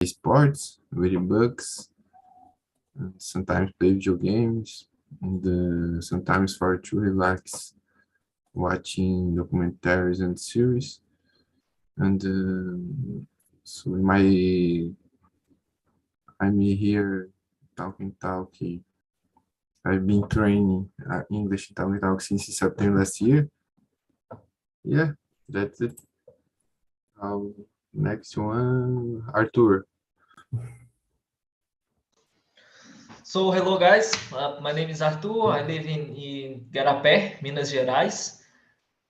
sports, reading books, and sometimes play video games, and sometimes to relax, watching documentaries and series. And so I'm here talking talk. I've been training English talking talk since September last year. Yeah, that's it. Next one, Arthur. So, hello guys, my name is Arthur. I live in Garapé, Minas Gerais.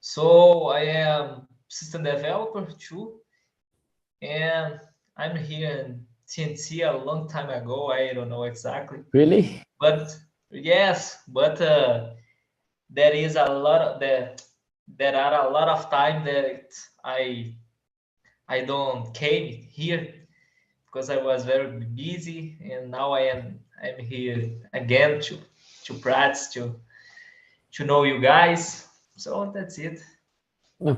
So, I am system developer too, and I'm here in TNT a long time ago. I don't know exactly. Really? But yes, but there is a lot of there are a lot of time that I don't came here because I was very busy, and now I'm here again to practice to know you guys. So that's it.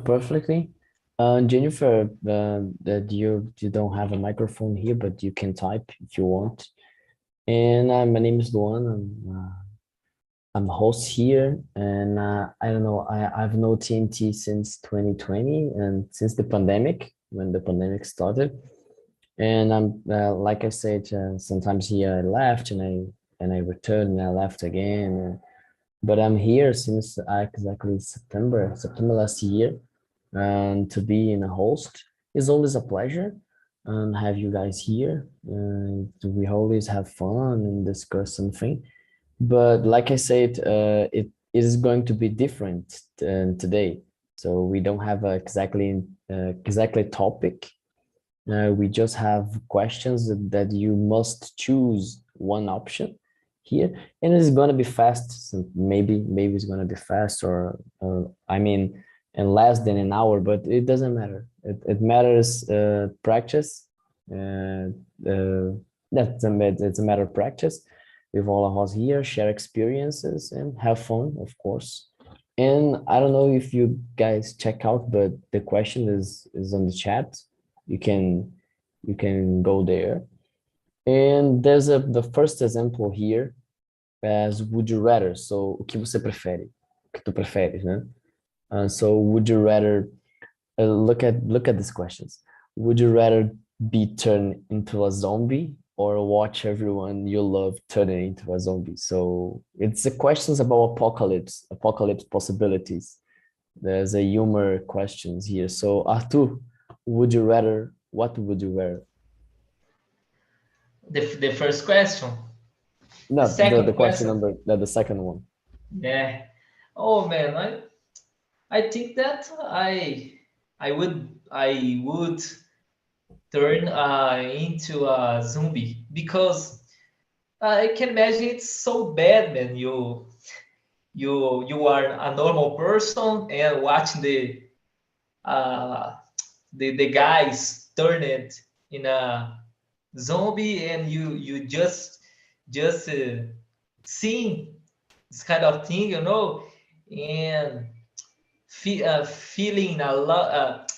Perfectly. Jennifer, that you don't have a microphone here, but you can type if you want. And my name is Luan. I'm host here, and I don't know. I've known TNT since 2020, and since the pandemic, when the pandemic started. And I'm like I said, sometimes here I left, and I returned, and I left again. But I'm here since exactly September last year, and to be in a host is always a pleasure. And have you guys here. We always have fun and discuss something. But like I said, it is going to be different today. So we don't have a exactly topic. We just have questions that you must choose one option here, and it's going to be fast. So maybe it's going to be fast, or I mean, in less than an hour. But it doesn't matter. It matters practice. It's a matter of practice. With all of us here, share experiences and have fun, of course. And I don't know if you guys check out, but the question is on the chat. You can go there. And there's the first example here as would you rather. So, o que você prefere? O que tu preferes, né? So, would you rather look at these questions? Would you rather be turned into a zombie or watch everyone you love turning into a zombie? So it's the questions about apocalypse possibilities. There's a humor questions here. So Arthur, would you rather? What would you rather? The first question. No, the question number, the second one. Yeah. Oh man, I think that I would turn into a zombie because I can imagine it's so bad, man. You are a normal person and watching the guys turn it in a zombie, and you just seeing this kind of thing, and feeling a lot,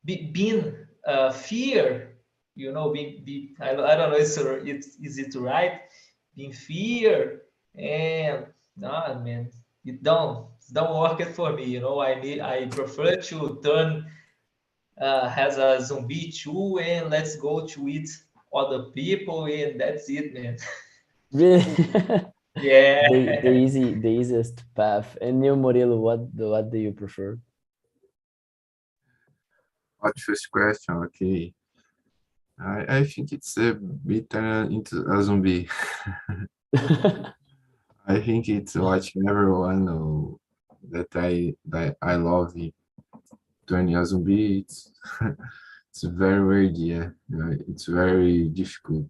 being fear, I don't know if is it right, being fear, and nah, man, it don't work it for me. I prefer to turn as a zombie too, and let's go to eat other people, and that's it, man. Really? Yeah. The easiest path. And you, Murilo, what do you prefer? What first question? Okay. I think it's a bit into a zombie. I think it's watching everyone that I love turning a zombie. It's very weird, yeah. It's very difficult.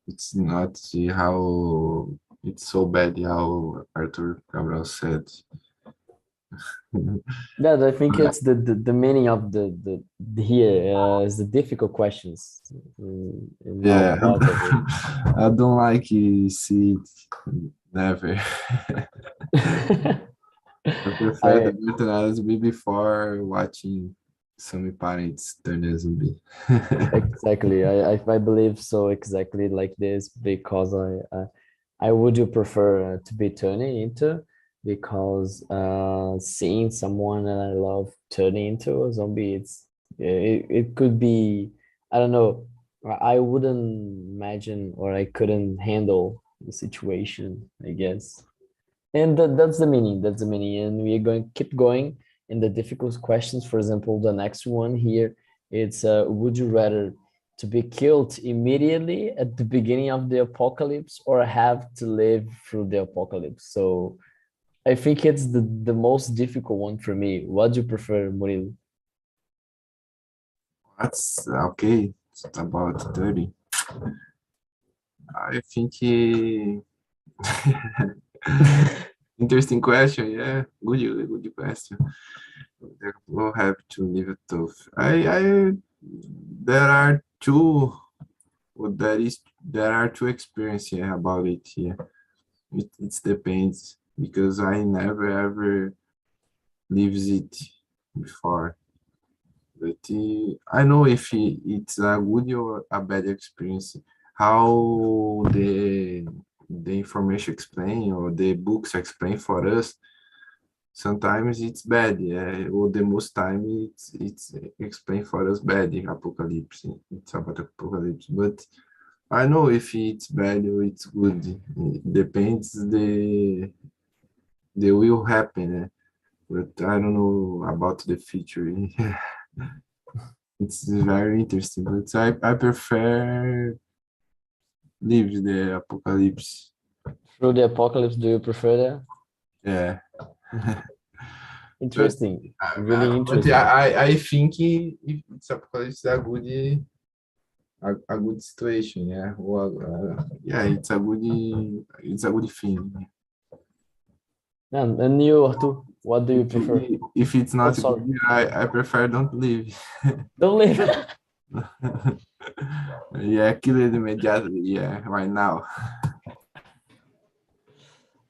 It's not how it's so bad how Arthur Cabral said. Yeah, I think it's the meaning of the here is the difficult questions. Yeah, I don't like see it. Never. I prefer the euthanasia before watching some parents turn a zumbi. Exactly. I believe so exactly like this because I would you prefer to be turning into because seeing someone that I love turning into a zombie it could be I don't know I wouldn't imagine or I couldn't handle the situation I guess. And that's the meaning. That's the meaning. And we're going to keep going in the difficult questions. For example, the next one here, it's would you rather to be killed immediately at the beginning of the apocalypse or have to live through the apocalypse? So I think it's the most difficult one for me. What do you prefer, Murilo? That's okay. It's about 30. I think interesting question. Yeah, good question. We'll have to leave it tough. There are two, well, there are two experiences here about it here. It depends because I never ever lives it before. But I know if it's a good or a bad experience. How the information explain or the books explain for us, sometimes it's bad, yeah, or the most time it's explained for us bad, the apocalypse. It's about apocalypse, but I know if it's bad or it's good. It depends the will happen, but I don't know about the future. It's very interesting, but I prefer live the apocalypse. Through the apocalypse, do you prefer that? Yeah. But Interesting. Really interesting. I think if it's apocalypse, a good situation, yeah. Well, yeah, it's a good thing. And you, Arthur, what do you prefer? If it's Oh, not sorry. good, I prefer don't live. Don't leave. Yeah, kill it immediately. Yeah, right now.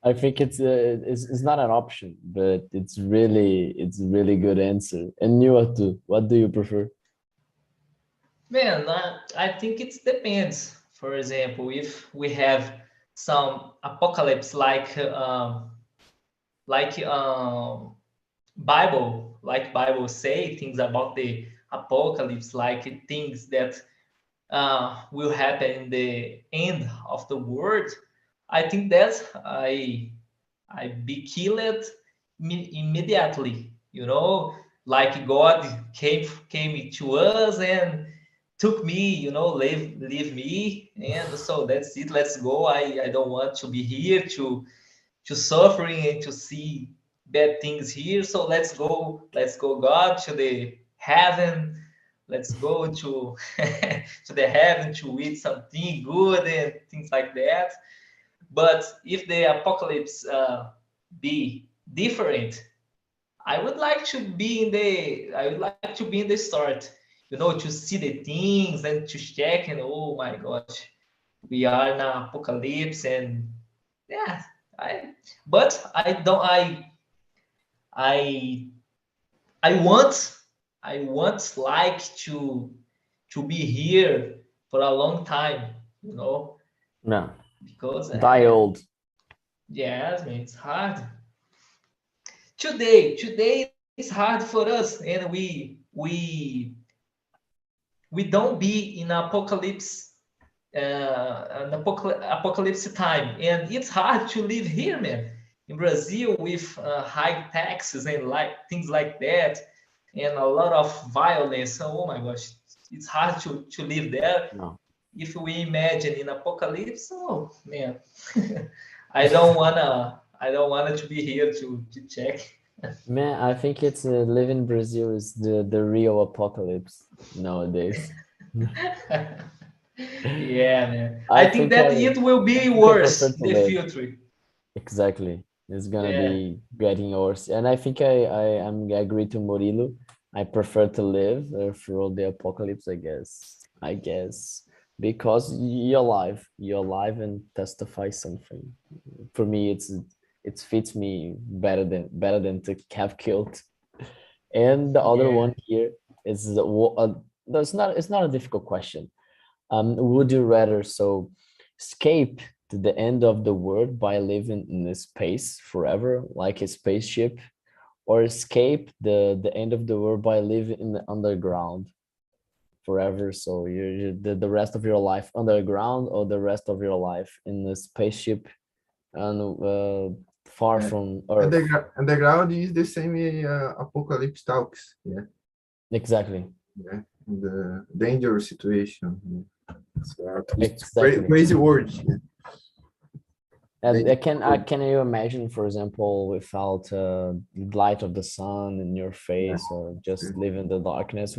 I think it's not an option, but it's really good answer. And you, Arthur, what do you prefer? Man, I think it depends. For example, if we have some apocalypse like Bible say things about the apocalypse, like things that will happen in the end of the world. I think that I be killed immediately. You know, like God came to us and took me. You know, leave me, and so that's it. Let's go. I don't want to be here to suffering and to see bad things here. So let's go, God, to the heaven. Let's go to to the heaven to eat something good and things like that. But if the apocalypse be different, I would like to be in the start, you know, to see the things and to check and oh my gosh, we are in an apocalypse and yeah, I but I don't I I want I want like to be here for a long time, you know, No, because die old. yes, man, it's hard. Today is hard for us, and we don't be in apocalypse apocalypse time, and it's hard to live here, man. In Brazil, with high taxes and like things like that, and a lot of violence. So, oh my gosh, it's hard to live there. No. If we imagine in apocalypse, oh man, I don't wanna to be here to check. Man, I think it's living in Brazil is the real apocalypse nowadays. Yeah, man. I I think think that it will I be think I prefer worse to in the live. future. Exactly. It's gonna Yeah. be getting worse. And I think I agree to Murilo. I prefer to live through the apocalypse, I guess. I guess. Because you're alive. You're alive and testify something. For me, it fits me better than to have killed. And the other Yeah. one here, it's not a difficult question. Would you rather escape to the end of the world by living in a space forever, like a spaceship, or escape the end of the world by living in the underground forever? So the rest of your life underground, or the rest of your life in a spaceship and far Yeah. from Earth. Underground is the same apocalypse talks. Yeah, Exactly. yeah. The dangerous situation. Yeah. So, Exactly. crazy word. Yeah. And can you imagine, for example, without light of the sun in your Yeah. face, or just live in the darkness?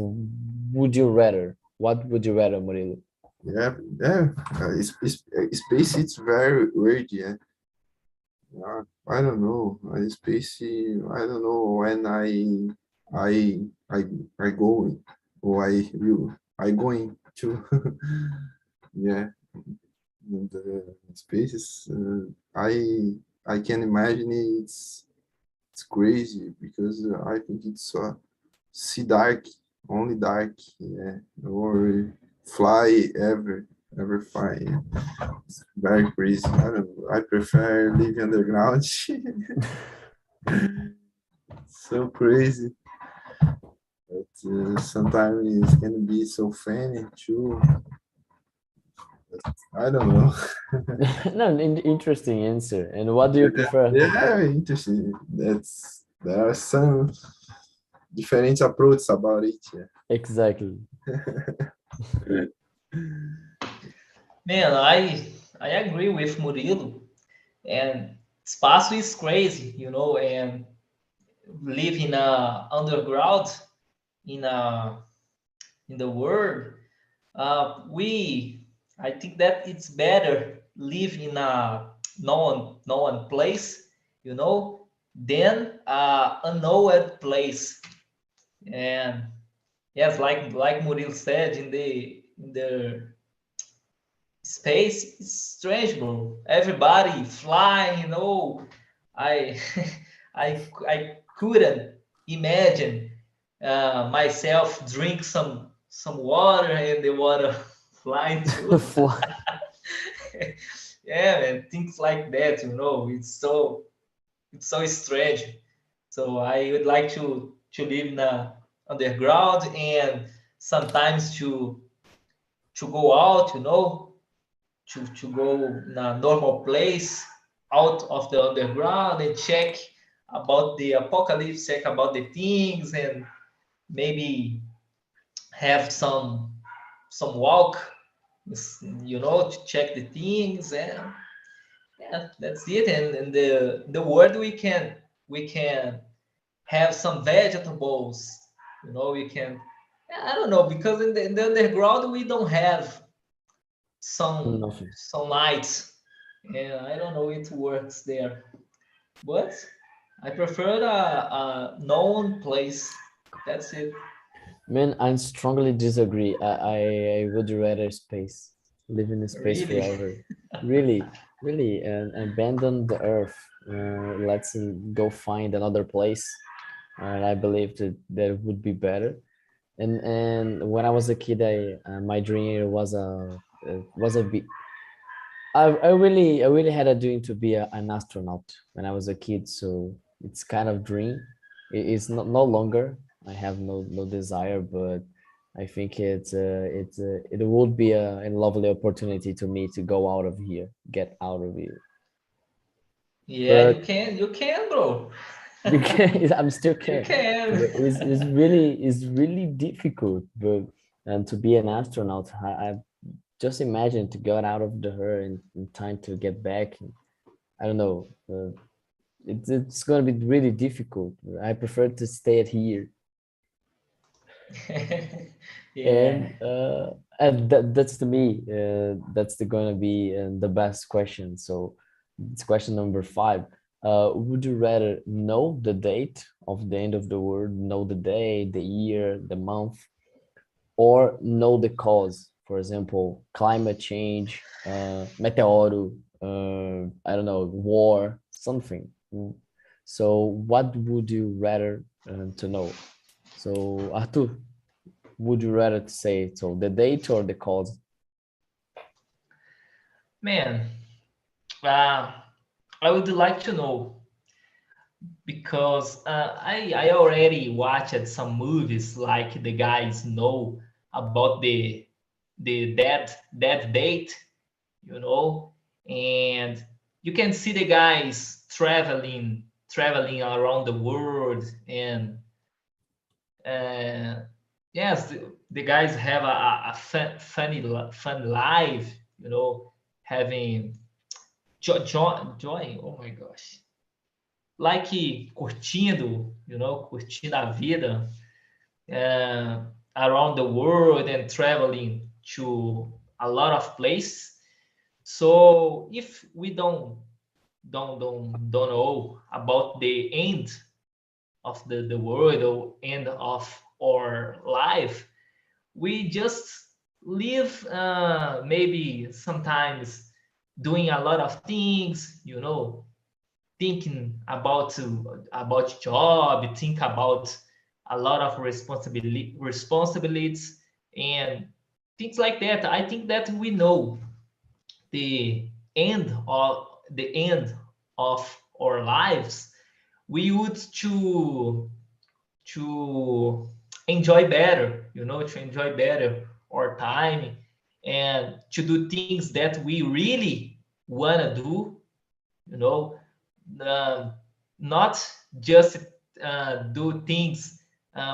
Would you rather? What would you rather, Murilo? Yeah, yeah. Space, it's very weird. Yeah. I don't know. Space, I don't know when I, I, I going, or I going to, yeah. The spaces, I can imagine it's crazy because I think it's see dark, only dark, yeah, or fly ever fly. Yeah. It's very crazy. I don't know. I prefer living underground. So crazy. But sometimes it can be so funny too. I don't know. No, an interesting answer. And what do you prefer? Yeah, interesting. There are some different approaches about it. Yeah. Exactly. Man, I agree with Murilo. And espaço is crazy, you know, and live in a underground in a in the world. We I think that it's better live in a known place, you know, than a unknown place. And yes, like Murilo said, in the space is strange, bro. Everybody flying, you know. I I couldn't imagine myself drink some water and the water flying too. Fly. Yeah, man, things like that, you know. It's so strange. So I would like to live in the underground and sometimes to go out, you know, to go in a normal place out of the underground and check about the apocalypse, check about the things, and maybe have some walk, you know, to check the things. And yeah, that's it. And in the world we can have some vegetables, you know, we can, I don't know, because in the underground we don't have some Nothing. lights, and I don't know it works there. But I prefer a known place. That's it. Man, I strongly disagree. I would rather space, live in space Really. forever. Really, really, and abandon the Earth. Let's go find another place. And I believe that would be better. And when I was a kid, my dream was a bit. I really had a dream to be an astronaut when I was a kid. So it's kind of dream. It's not no longer. I have no desire, but I think it would be a lovely opportunity to me to go out of here, get out of here. Yeah, But you can, bro. because I'm still You can. can. But it's really difficult. But and to be an astronaut, I just imagine to go out of the Earth in time to get back. I don't know. It's going to be really difficult. I prefer to stay at here. Yeah. And that's to me, that's going to be the best question. So it's question number 5. Would you rather know the date of the end of the world, know the day, the year, the month, or know the cause? For example, climate change, meteoro, I don't know, war, something. So what would you rather to know? So Arthur. would you rather to say it? So the date or the cause? Man, I would like to know because I already watched some movies like the guys know about the dead date, you know, and you can see the guys traveling around the world, and yes, the guys have a fun life, you know, having joy. Oh my gosh, like curtindo, you know, curtindo a vida uh, around the world and traveling to a lot of places. So if we don't know about the end of the world or end of our life, we just live maybe sometimes doing a lot of things, you know, thinking about job, think about a lot of responsibilities and things like that. I think that we know the end of our lives, we would to enjoy better, you know, to enjoy better our time and to do things that we really want to do, you know, um, not just do things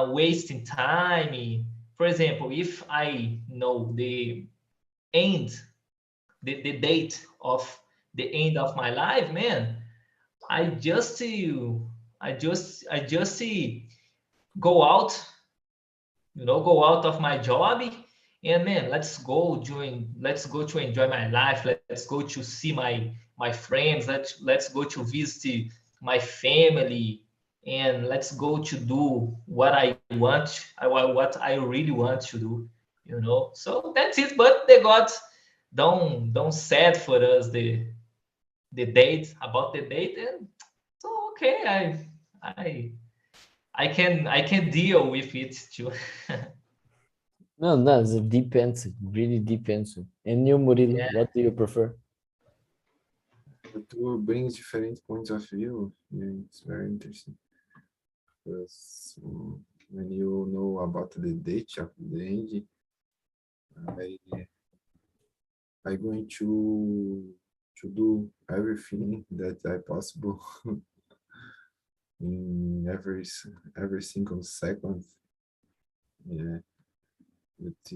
wasting time. For example, if I know end the date of the end of my life, man, I just I just go out, you know, go out of my job and man, let's go to enjoy my life, let's go to see my friends, let's go to visit my family, and let's go to do what I want, what I really want to do, you know. So that's it, but the gods don't set for us the date, about the date, and so okay, I I can deal with it too. No, no, it's a deep answer, really deep answer. And you, Murilo, Yeah. what do you prefer? Two brings different points of view. Yeah, it's very interesting. Because when you know about the date of the end, I I going to do everything that I possible in every single second. Yeah, but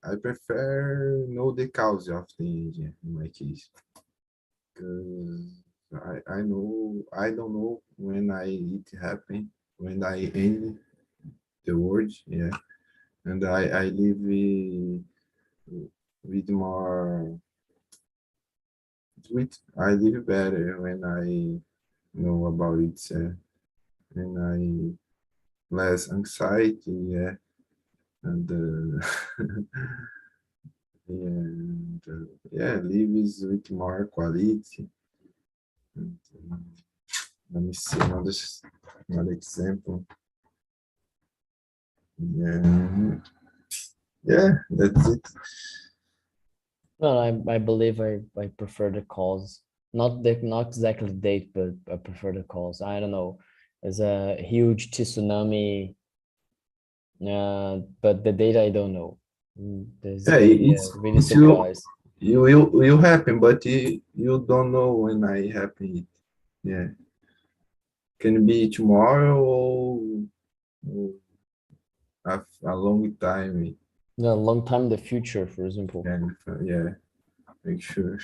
I prefer know the cause of the engine in my case, because I don't know when it happen, when I end the word, yeah, and I live with more I live better when I know about it, and I less anxiety, yeah, and yeah, live is with more quality. And, let me see another example. Yeah, yeah, that's it. Well, I believe I prefer the calls. Not exactly the date, but I prefer the calls. I don't know. There's a huge tsunami, but the date I don't know. There's Yeah, gonna be a really it's you surprise. you will happen, but you don't know when I happen. Yeah, can be tomorrow or a long time. A long time in the future, for example. And yeah, make sure.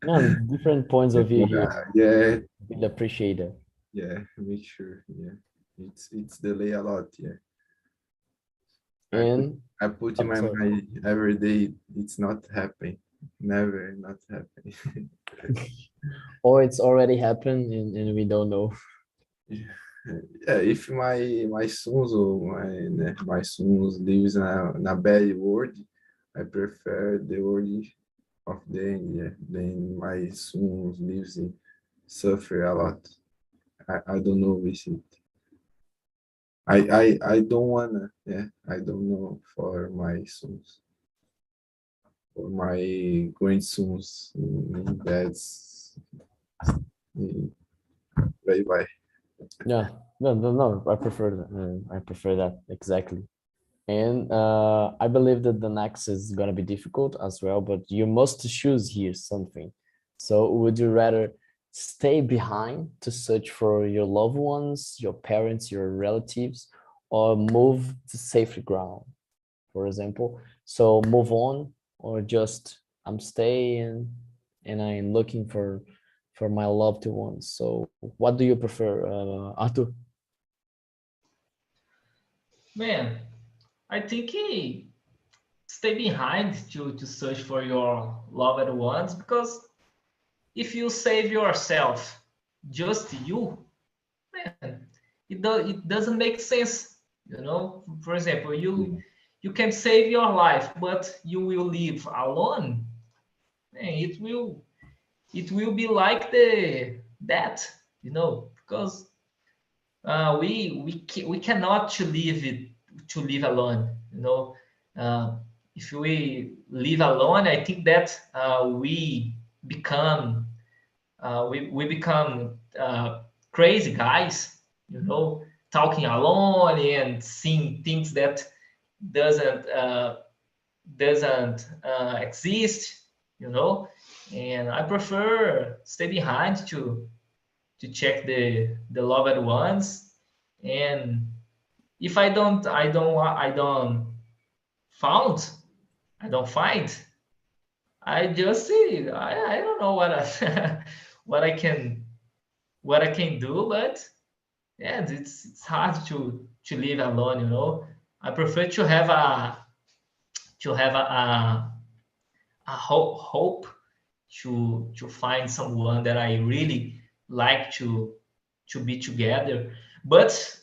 No, different points of view here. Yeah, Really appreciate it. yeah, make sure. Yeah, it's delay a lot. Yeah, I put And I put in I'm my sorry. mind every day. It's not happening. Never not happening. Or it's already happened and we don't know. Yeah, if my sons or my sons lives in a bad world, I prefer the world of them. Yeah, then my sons lives in suffer a lot. I don't know with it. I don't wanna, yeah, I don't know for my sons, for my grandsons. That's bye bye. Yeah, no, I prefer that exactly. And I believe that the next is gonna be difficult as well, but you must choose here something. So would you rather stay behind to search for your loved ones, your parents, your relatives, or move to safe ground, for example? So move on, or just I'm staying and I'm looking for my loved ones. So what do you prefer, Arthur? Man, I think stay behind to search for your loved ones, because if you save yourself, just you, man, it doesn't make sense. For example, you can save your life, but you will live alone. Man, it will be like that, because we cannot to live alone. Uh, if we live alone, I think that become we become crazy guys, talking alone and seeing things that doesn't uh, doesn't exist, you know. And I prefer stay behind to check the loved ones. And if found I don't find, I just see, I don't know what what I can what I can do. But yeah, it's hard to live alone, I prefer to have a hope to find someone that I really like to be together. But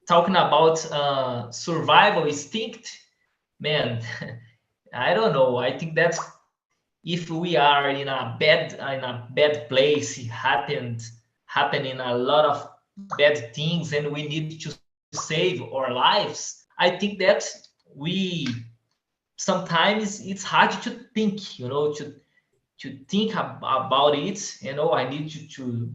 talking about survival instinct, man, I don't know. I think that if we are in a bad place, it happening a lot of bad things, and we need to save our lives. I think that we sometimes it's hard to think, to think about it. I need to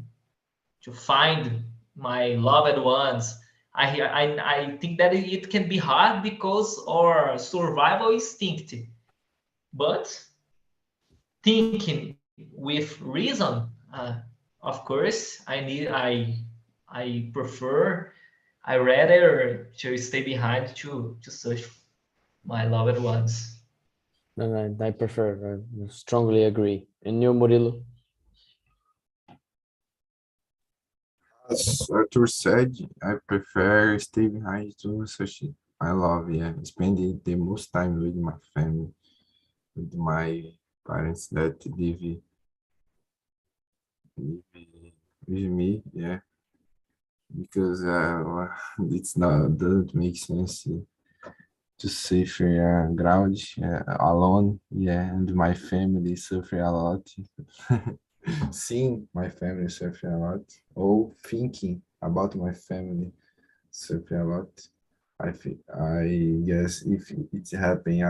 find my loved ones. I think that it can be hard because our survival instinct. But thinking with reason, of course, I prefer, I rather to stay behind to search my loved ones. And I prefer, I strongly agree. And you, Murilo? As Arthur said, I prefer stay behind to such I love, yeah, spending the most time with my family, with my parents that live with me, yeah, because it's not doesn't make sense to suffer ground alone, yeah, and my family suffer a lot. Seeing my family suffer a lot, or thinking about my family suffer a lot. I guess if it's happening,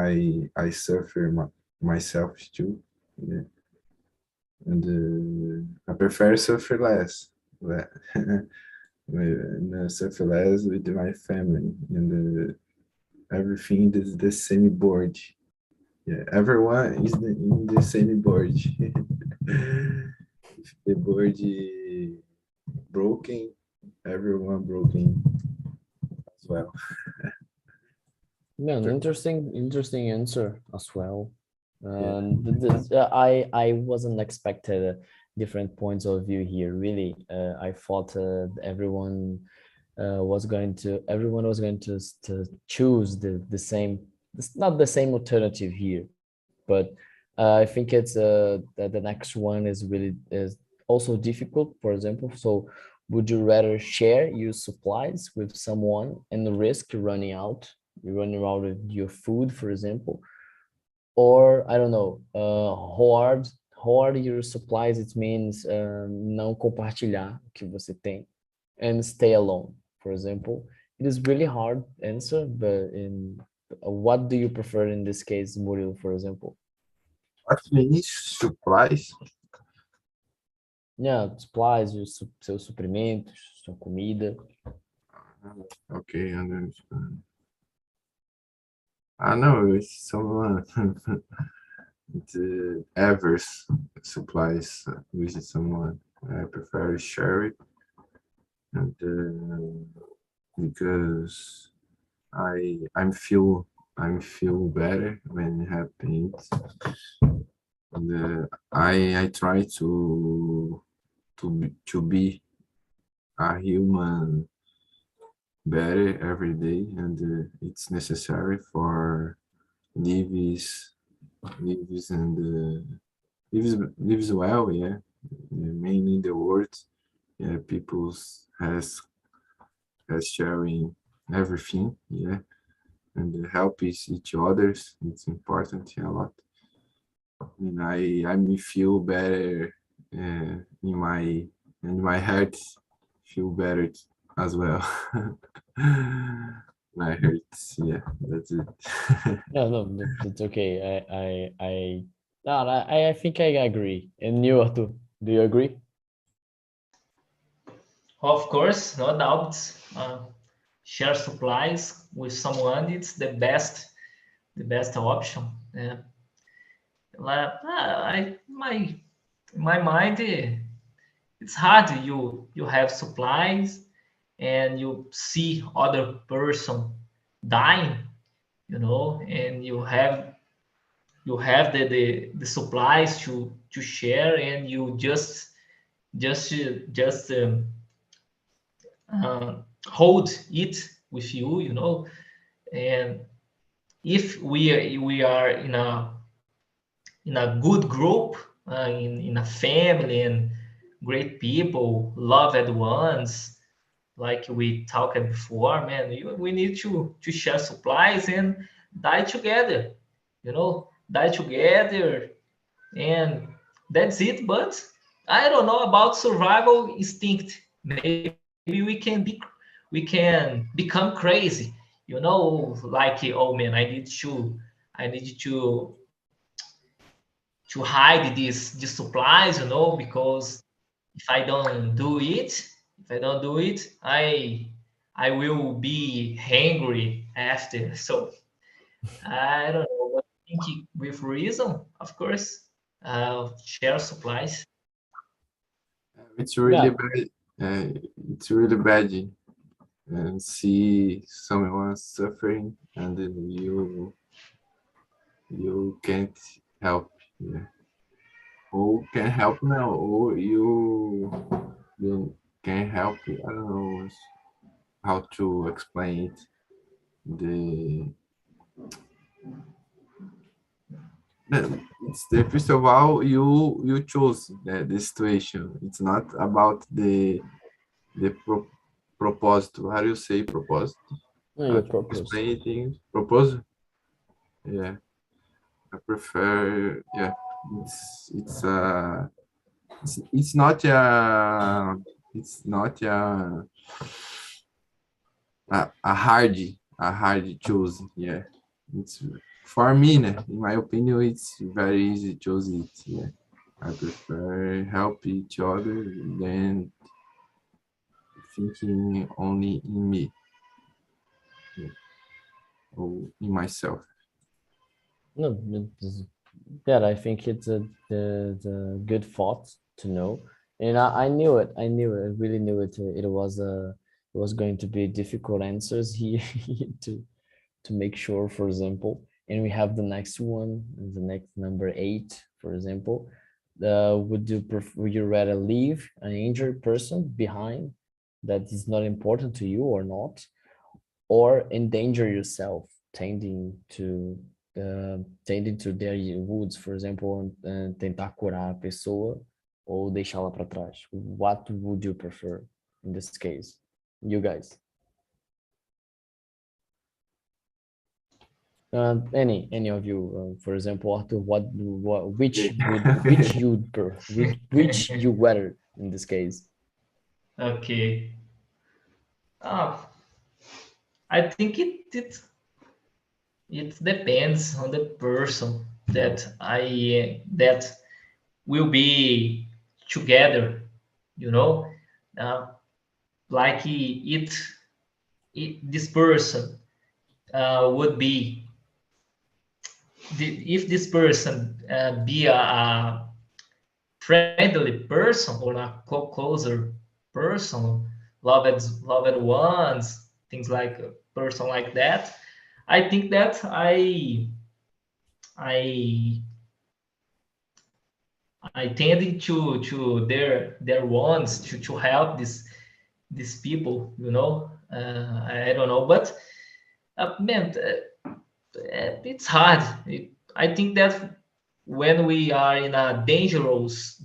I suffer myself too. Yeah. And I prefer suffer less. Suffer less with my family, and everything is the same board. Yeah, everyone is in the same board. If the board is broken, everyone broken as well. Yeah, an interesting answer as well. Yeah. I wasn't expected different points of view here. Really, I thought everyone was going to choose the same. It's not the same alternative here, but I think it's the next one is also difficult. For example, so would you rather share your supplies with someone and risk running out of your food, for example, or I don't know, hoard your supplies? It means não compartilhar o que você tem and stay alone, for example. It is really hard answer, but in what do you prefer in this case, Murilo, for example? What means supplies? Yeah, supplies, seus suprimentos, sua comida. Okay, I understand. I know it's someone the ever supplies with someone. I prefer share it, and because I'm feel better when it happens, and I try to be a human better every day, and it's necessary for lives and lives well, yeah. Mainly the world, yeah. People's has sharing everything, yeah, and help each others. It's important, yeah, a lot. And I me feel better in my heart, feel better as well. My heart, yeah, that's it. No, no, that's okay. No, I think I agree. And you, Arthur, do you agree? Of course, no doubt. Share supplies with someone, it's the best option. Yeah. In my mind, it's hard. You have supplies and you see other person dying, and you have the supplies to share, and you just hold it with you. And if we are in a good group, in a family, and great people, loved ones, like we talked before, man, we need to share supplies and die together, die together, and that's it. But I don't know about survival instinct. Maybe we can become crazy, like, oh man, I need to hide these supplies, because if I don't do it, I will be hungry after. So I don't know, but I think with reason, of course, share supplies. It's really Yeah, bad. It's really bad and see someone suffering, and then you can't help. Yeah. Or can help now, or you can help. I don't know how to explain it. The it's the first of all you chose the situation. It's not about the proposal. How do you say proposal? no, How your to purpose. explain things? Proposal? Yeah, I prefer. Yeah, it's it's not it's not a hard choose. Yeah, it's for me, né? In my opinion, it's very easy to choose it. Yeah, I prefer help each other than thinking only in me, yeah, or in myself. No, yeah, I think it's the good thought to know, and I knew it. I knew it. I really knew it. It was going to be difficult answers here to make sure, for example. And we have the next one, the next number 8, for example. Would you rather leave an injured person behind that is not important to you or not, or endanger yourself tending to their wounds, for example, tentar curar a pessoa ou deixá-la para trás? What would you prefer in this case, you guys? Any of you, for example, Arthur, which you rather in this case? Okay. Uh, I think it depends on the person that will be together, you know. Uh, like this person would be if this person be a friendly person or a closer person, loved ones, things like a person like that. I think that I I tended to their wants to help these people, you know. I don't know, but man, it's hard. I think that when we are in a dangerous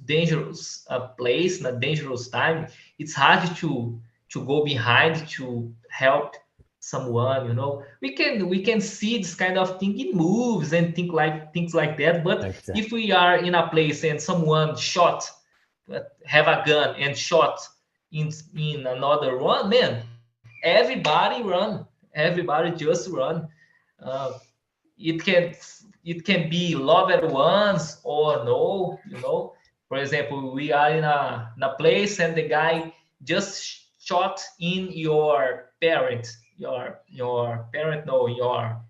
place, in a dangerous time, it's hard to go behind to help someone. You know, we can see this kind of thing in moves and things like that. But Exactly. if we are in a place and someone shot, have a gun and shot in another one, man, everybody run. Everybody just run. Uh, it can be loved ones or no, you know. For example, we are in a place and the guy just shot in your parent, your parent, no, your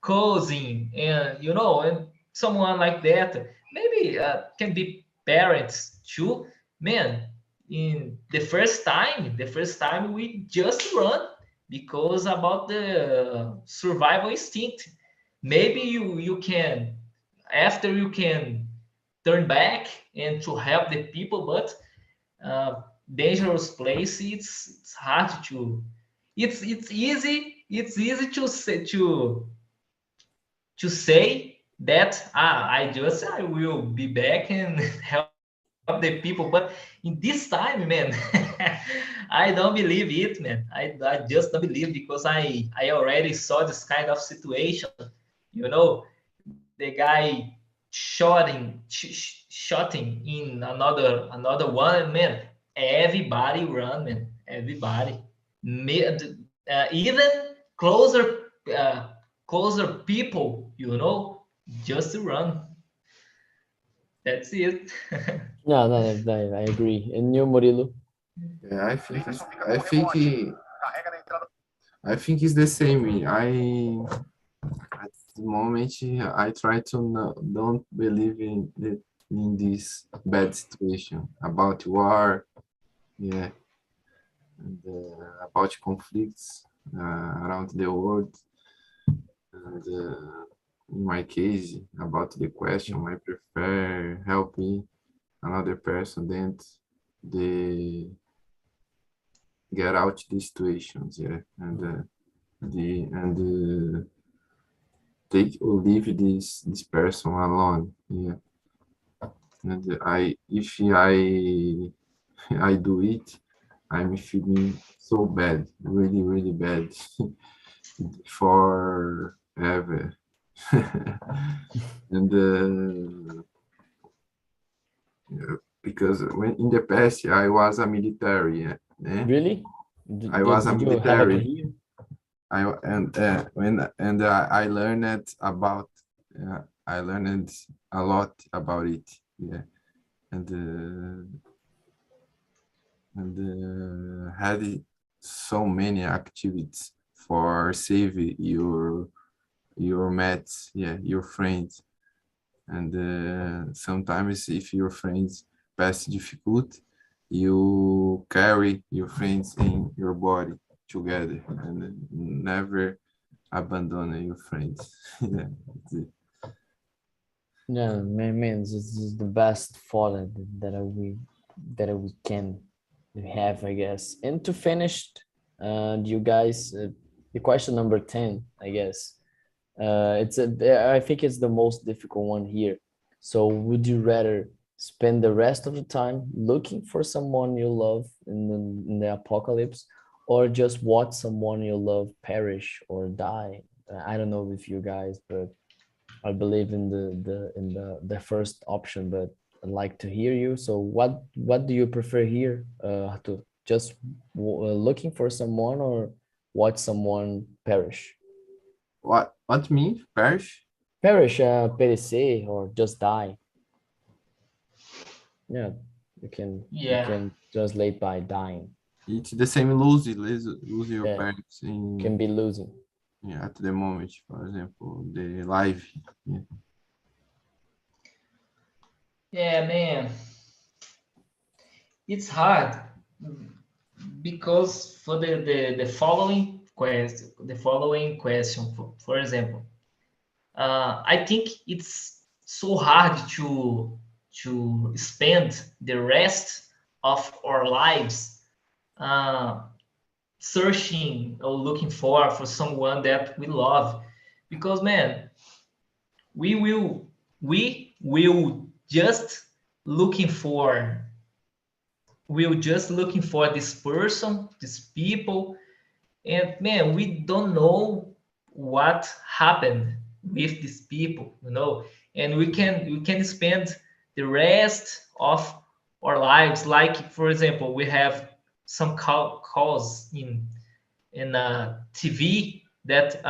cousin, and you know, and someone like that. Maybe can be parents too, man. In the first time we just run because about the survival instinct. Maybe you can, after you can turn back and to help the people, but dangerous place, it's hard to, it's easy to say that I will be back and help the people, but in this time, man, I don't believe it, man. I just don't believe, because I already saw this kind of situation, you know. The guy shooting in another one, man. Everybody run, man. Everybody. Even closer closer people, you know, just to run. That's it. No, no, no, I agree. And you, Murilo? Yeah, I think it's the same. At the moment I try to don't believe in this bad situation about war, yeah, and about conflicts around the world. And in my case, about the question, I prefer helping another person than the get out the situations, yeah, and take or leave this person alone, yeah. And if I do it, I'm feeling so bad, really, really bad, forever. And because when in the past I was a military, yeah, Really? I was a Did you have a military. career? I learned about I learned a lot about it, yeah, and had so many activities for save your mates, yeah, your friends. And sometimes if your friends pass difficult, you carry your friends in your body together and never abandon your friends. Yeah, that's it. No, man, this is the best thought that we can have, I guess. And to finish, you guys, the question number 10, I guess. I think it's the most difficult one here. So, would you rather spend the rest of the time looking for someone you love in the apocalypse, or just watch someone you love perish or die? I don't know with you guys, but I believe in the first option, but I'd like to hear you. So what do you prefer here, Arthur? just looking for someone or watch someone perish? What means perish? Perish, perecer, or just die. Yeah, you Yeah. can translate by dying. It's the same lose your Yeah, parents can in be losing. at the moment, for example, the live. Yeah. Yeah, man. It's hard because for the following question, for example, I think it's so hard to spend the rest of our lives uh, searching or looking for someone that we love, because man, we will we will just looking for we're just looking for this person, these people, and man, we don't know what happened with these people, and we can spend the rest of our lives, like for example, we have some calls in TV that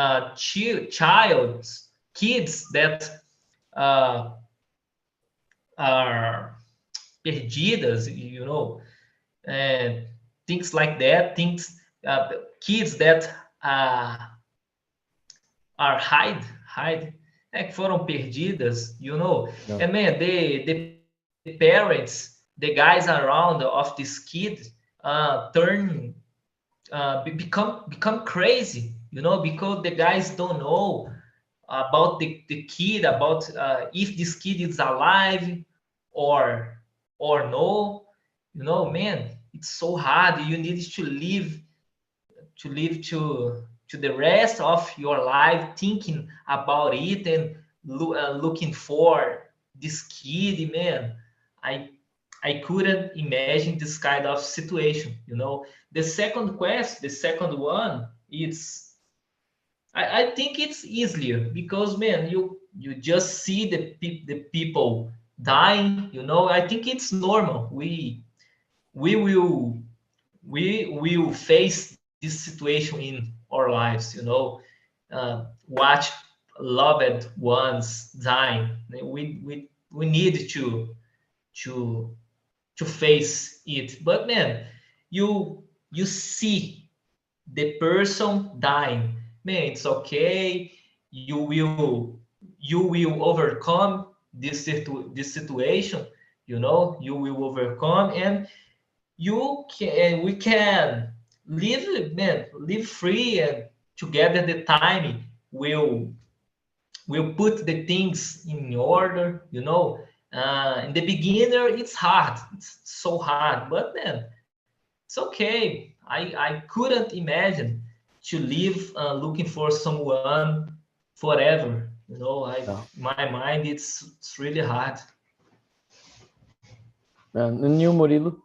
kids that uh, are perdidas, and things like that, uh, kids that uh, are hide, foram perdidas, No. and man, the parents, the guys around of this kid turn become crazy, because the guys don't know about the kid, about if this kid is alive or no, man, it's so hard. You need to the rest of your life thinking about it and looking for this kid, man. I i couldn't imagine this kind of situation, the second quest, the second one, I think it's easier because man, you just see the people dying, I think it's normal. We will we will face this situation in our lives, watch loved ones dying. We need to to face it. But man, you see the person dying, man, it's okay. You will overcome this situation, you will overcome, and we can live free, and together the time will put the things in order, in the beginner it's hard, it's so hard, but then it's okay. I couldn't imagine to live looking for someone forever, Yeah. my mind, it's really hard. And you, Murilo?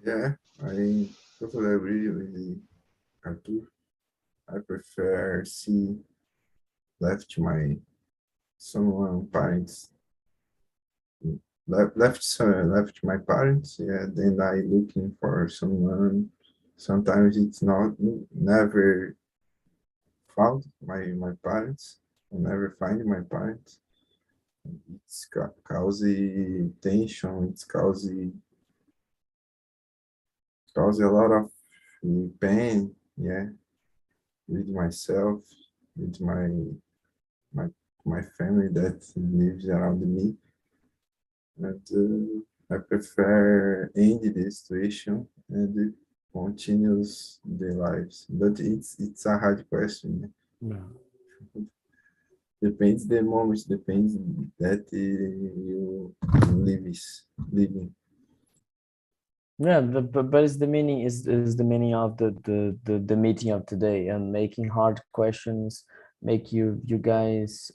Yeah, I totally agree with Arthur. I prefer see left my someone parents left my parents. Yeah, then I looking for someone. Sometimes it's not never found my parents. I never find my parents. It's causing tension. It's cause a lot of pain. Yeah, with myself, with my my family that lives around me, and I prefer end the situation and continues the lives. But it's a hard question. Yeah. Depends the moment, depends that you living. Yeah, but it's the meaning is the meaning of the meeting of today, and making hard questions make you guys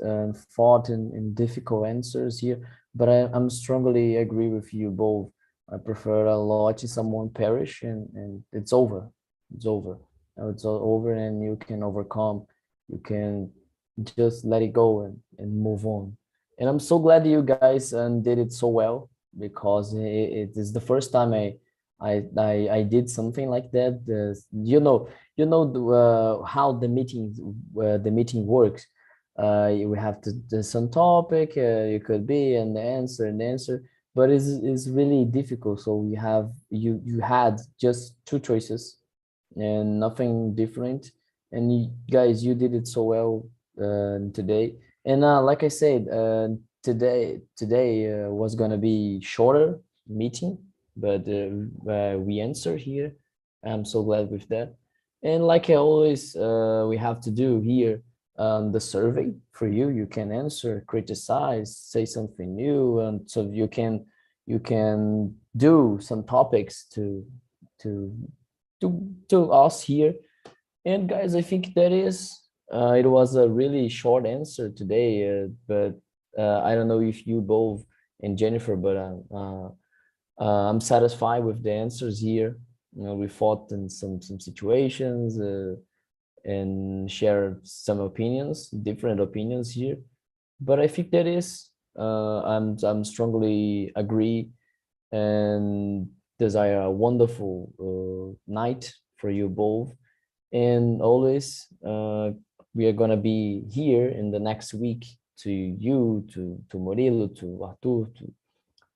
thought in difficult answers here. But I'm strongly agree with you both. I prefer a lot to someone perish, and it's over. It's over. Now it's all over, and you can overcome. You can just let it go and move on. And I'm so glad you guys did it so well, because it is the first time I did something like that. How the meeting works. We have to do some topic. It could be an answer, but it's really difficult. So you had just two choices and nothing different. And you, guys, you did it so well today. And like I said, today was gonna be shorter meeting, but we answer here. I'm so glad with that. And like I always, we have to do here the survey for you. You can answer, criticize, say something new, and so you can do some topics to to us here. And guys, I think that is it was a really short answer today, but I don't know if you both and Jennifer, but I'm satisfied with the answers here. We fought in some situations and share some opinions, different opinions here. But I think that is I'm strongly agree and desire a wonderful night for you both. And always we are gonna be here in the next week to you, to Murilo, to Artur,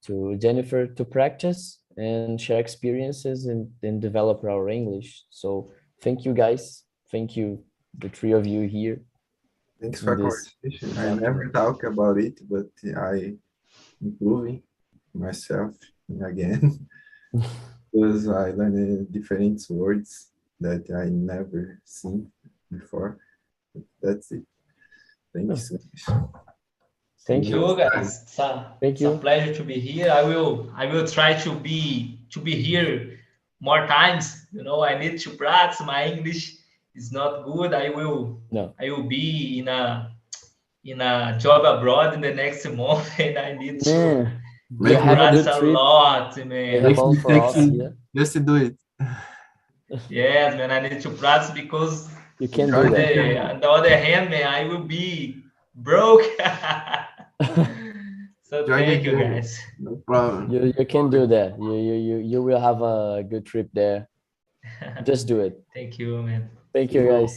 to Jennifer, to practice and share experiences and develop our English. So thank you guys. Thank you, the three of you here. Thanks for This conversation. I never talk about it, but I improving myself again because I learned different words that I never seen before. That's it. Thank you so much. Thank Thank you. you, guys. Thank It's a you. pleasure to be here. I will try to be here more times. You know, I need to practice. My English is not good. No. I will be in a job abroad in the next month, and I need Yeah. to You have a practice good a trip. lot, You man. have Makes all me for us sexy here. just to do it. Yes, man. I need to practice because You can do Try that. on the other hand, man, I will be broke. So Join the thank you, journey. guys. No problem. You can do that. You will have a good trip there. Just do it. Thank you, man. Thank you, guys.